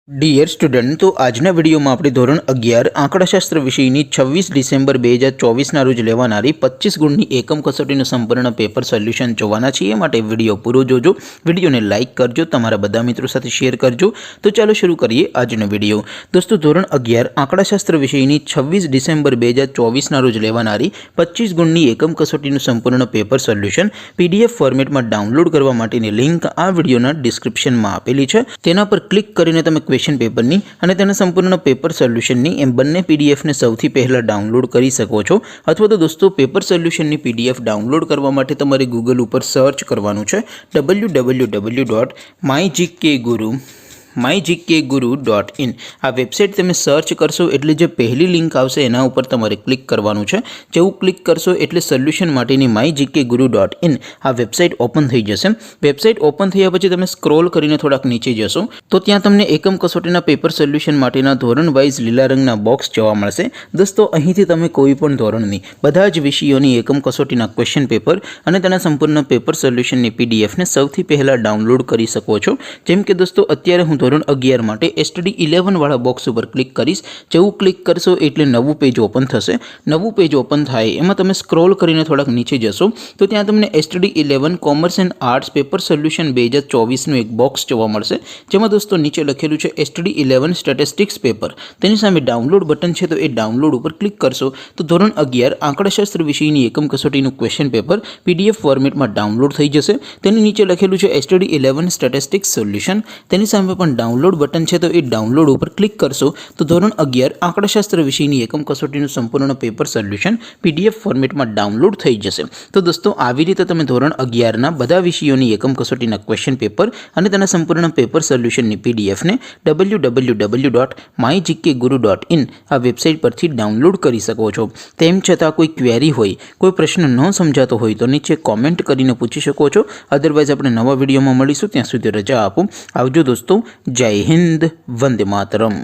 Dear student, तो आजना video में આપણે ધોરણ 11 આંકડાશાસ્ત્ર વિષયની 26 ડિસેમ્બર 2024 રોજ લેવાનારી 25 ગુણની એકમ કસોટીનું સંપૂર્ણ પેપર સોલ્યુશન જોવાના છીએ। માટે વિડિયો પૂરો જોજો, વિડિયોને લાઇક કરજો, તમારા બધા મિત્રો સાથે શેર કરજો। તો ચાલો શરૂ કરીએ આજનો વિડિયો। દોસ્તો, ધોરણ 11 આંકડાશાસ્ત્ર વિષયની 26 ડિસેમ્બર 2024 રોજ લેવાનારી 25 ગુણની એકમ કસોટીનું સંપૂર્ણ પેપર સોલ્યુશન પીડીએફ ફોર્મેટમાં ડાઉનલોડ કરવા માટેની લિંક આ વિડિયોના ડિસ્ક્રિપ્શનમાં આપેલી છે। તેના પર ક્લિક કરીને તમે क्वेश्चन पेपरनी અને તેના સંપૂર્ણ પેપર સોલ્યુશનની એમ બંને પીડીએફને સૌથી પહેલા ડાઉનલોડ કરી શકો છો। અથવા તો દોસ્તો, પેપર સોલ્યુશનની પીડીએફ ડાઉનલોડ કરવા માટે તમારે ગૂગલ ઉપર સર્ચ કરવાનું છે www.mygkguru.in। આ વેબસાઇટ તમે સર્ચ કરશો એટલે જે પહેલી લિંક આવશે એના ઉપર તમારે ક્લિક કરવાનું છે। જેવું ક્લિક કરશો એટલે સોલ્યુશન માટેની mygkguru.in આ વેબસાઇટ ઓપન થઈ જશે। વેબસાઇટ ઓપન થયા પછી તમે સ્ક્રોલ કરીને થોડાક નીચે જશો તો ત્યાં તમને એકમ કસોટીના પેપર સોલ્યુશન માટેના ધોરણ વાઇઝ લીલા રંગના બોક્સ જોવા મળશે। દોસ્તો, અહીંથી તમે કોઈ પણ ધોરણની બધા જ વિષયોની એકમ કસોટીના ક્વેશ્ચન પેપર અને તેના સંપૂર્ણ પેપર સોલ્યુશનની પીડીએફને સૌથી પહેલા ડાઉનલોડ કરી શકો છો। જેમ કે દોસ્તો, અત્યારે હું ધોરણ 11 માટે STD 11 વાળા બોક્સ ઉપર ક્લિક કરીશ। જેવું ક્લિક કરશો એટલે નવું પેજ ઓપન થશે। નવું પેજ ઓપન થાય એમાં તમે સ્ક્રોલ કરીને થોડાક નીચે જશો તો ત્યાં તમને STD 11 commerce and arts paper solution 2024નું એક બોક્સ જોવા મળશે। જેમાં દોસ્તો નીચે લખેલું છે STD 11 સ્ટેટિસ્ટિક્સ પેપર। તેની સામે ડાઉનલોડ બટન છે તો એ ડાઉનલોડ ઉપર ક્લિક કરશો તો ધોરણ 11 આંકડાશાસ્ત્ર વિષયની એકમ કસોટીનું ક્વેશ્ચન પેપર PDF ફોર્મેટમાં ડાઉનલોડ થઈ જશે। તેની નીચે લખેલું છે STD 11 સ્ટેટિસ્ટિક્સ સોલ્યુશન। તેની સામે પણ ડાઉનલોડ બટન છે તો એ ડાઉનલોડ ઉપર ક્લિક કરશો તો ધોરણ 11 આંકડાશાસ્ત્ર વિષયની એકમ કસોટીનું સંપૂર્ણ પેપર સોલ્યુશન PDF ફોર્મેટમાં ડાઉનલોડ થઈ જશે। તો દોસ્તો, આવી રીતે તમે ધોરણ 11ના બધા વિષયોની એકમ કસોટીના ક્વેશ્ચન પેપર અને તેના સંપૂર્ણ પેપર સોલ્યુશનની પીડીએફને www.mygkguru.in આ વેબસાઇટ પરથી ડાઉનલોડ કરી શકો છો। તેમ છતાં કોઈ ક્વેરી હોય, કોઈ પ્રશ્ન ન સમજાતો હોય તો નીચે કોમેન્ટ કરીને પૂછી શકો છો। અધરવાઇઝ આપણે નવા વિડીયોમાં મળીશું, ત્યાં સુધી રજા આપો। આવજો દોસ્તો, જય હિન્દ, વંદે માતરમ।